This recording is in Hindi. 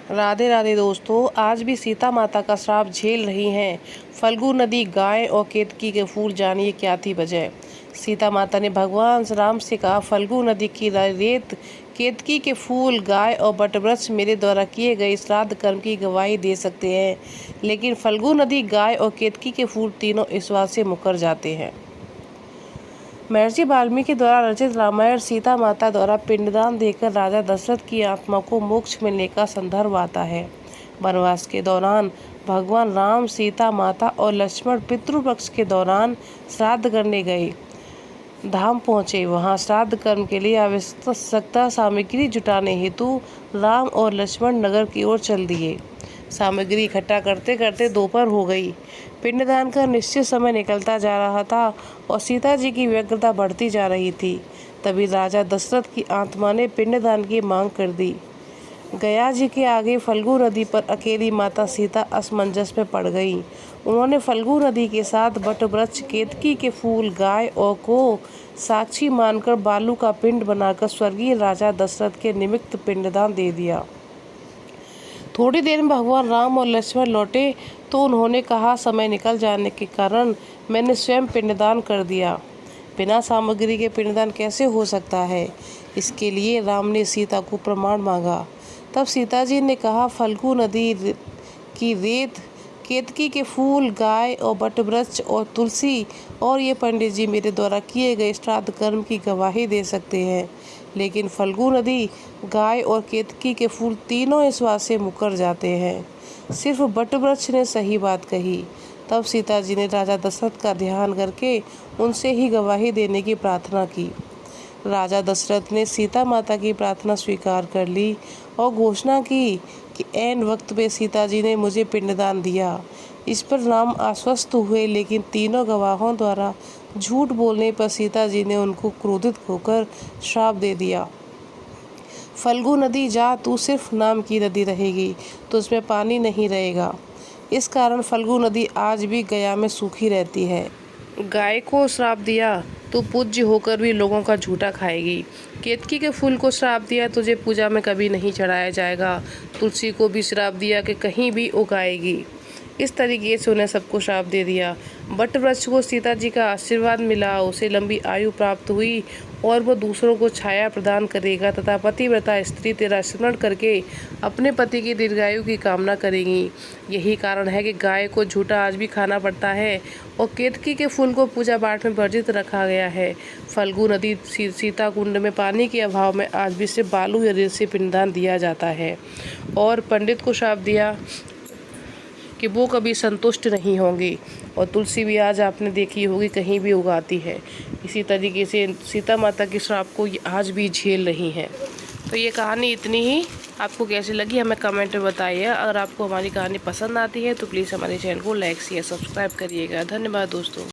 राधे राधे दोस्तों, आज भी सीता माता का श्राप झेल रही हैं फल्गु नदी, गाय और केतकी के फूल। जानिए क्या थी वजह। सीता माता ने भगवान राम से कहा, फल्गु नदी की रेत, केतकी के फूल, गाय और बटवृक्ष मेरे द्वारा किए गए श्राद्ध कर्म की गवाही दे सकते हैं, लेकिन फल्गु नदी, गाय और केतकी के फूल तीनों इस बात से मुकर जाते हैं। महर्षि वाल्मीकि द्वारा रचित रामायण सीता माता द्वारा पिंडदान देकर राजा दशरथ की आत्मा को मोक्ष मिलने का संदर्भ आता है। वनवास के दौरान भगवान राम, सीता माता और लक्ष्मण पितृपक्ष के दौरान श्राद्ध करने गए धाम पहुँचे। वहाँ श्राद्ध कर्म के लिए आवश्यक सामग्री जुटाने हेतु राम और लक्ष्मण नगर की ओर चल दिए। सामग्री इकट्ठा करते करते दोपहर हो गई। पिंडदान का निश्चित समय निकलता जा रहा था और सीता जी की व्यग्रता बढ़ती जा रही थी। तभी राजा दशरथ की आत्मा ने पिंडदान की मांग कर दी। गया जी के आगे फल्गु नदी पर अकेली माता सीता असमंजस में पड़ गई। उन्होंने फल्गु नदी के साथ बटवृक्ष, केतकी के फूल, गाय और को साक्षी मानकर बालू का पिंड बनाकर स्वर्गीय राजा दशरथ के निमित्त पिंडदान दे दिया। थोड़ी देर में भगवान राम और लक्ष्मण लौटे तो उन्होंने कहा, समय निकल जाने के कारण मैंने स्वयं पिंडदान कर दिया। बिना सामग्री के पिंडदान कैसे हो सकता है? इसके लिए राम ने सीता को प्रमाण मांगा। तब सीता जी ने कहा, फल्गु नदी की रेत, केतकी के फूल, गाय और बटवृक्ष और तुलसी और ये पंडित जी मेरे द्वारा किए गए श्राद्ध कर्म की गवाही दे सकते हैं, लेकिन फल्गु नदी, गाय और केतकी के फूल तीनों इस बात से मुकर जाते हैं। सिर्फ बटवृक्ष ने सही बात कही। तब सीता जी ने राजा दशरथ का ध्यान करके उनसे ही गवाही देने की प्रार्थना की। राजा दशरथ ने सीता माता की प्रार्थना स्वीकार कर ली और घोषणा की कि ऐन वक्त पे सीता जी ने मुझे पिंडदान दिया। इस पर राम आश्वस्त हुए, लेकिन तीनों गवाहों द्वारा झूठ बोलने पर सीता जी ने उनको क्रोधित होकर श्राप दे दिया। फल्गु नदी जा, तू सिर्फ नाम की नदी रहेगी, तो उसमें पानी नहीं रहेगा। इस कारण फल्गु नदी आज भी गया में सूखी रहती है। गाय को श्राप दिया तो पूज्य होकर भी लोगों का झूठा खाएगी। केतकी के फूल को श्राप दिया, तुझे पूजा में कभी नहीं चढ़ाया जाएगा। तुलसी को भी श्राप दिया कि कहीं भी उगाएगी। इस तरीके से उन्हें सबको श्राप दे दिया। बटवृक्ष को सीता जी का आशीर्वाद मिला, उसे लंबी आयु प्राप्त हुई और वह दूसरों को छाया प्रदान करेगा तथा पतिव्रता स्त्री तेरा स्मरण करके अपने पति की दीर्घायु की कामना करेंगी। यही कारण है कि गाय को झूठा आज भी खाना पड़ता है और केतकी के फूल को पूजा पाठ में वर्जित रखा गया है। फल्गु नदी, सीता कुंड में पानी के अभाव में आज भी सिर्फ बालू या रेत से पिंडदान दिया जाता है। और पंडित को श्राप दिया कि वो कभी संतुष्ट नहीं होंगी। और तुलसी भी आज आपने देखी होगी कहीं भी उगाती है। इसी तरीके से सीता माता के श्राप को आज भी झेल रही हैं। तो ये कहानी इतनी ही। आपको कैसी लगी हमें कमेंट में बताइए। अगर आपको हमारी कहानी पसंद आती है तो प्लीज़ हमारे चैनल को लाइक, शेयर, सब्सक्राइब करिएगा। धन्यवाद दोस्तों।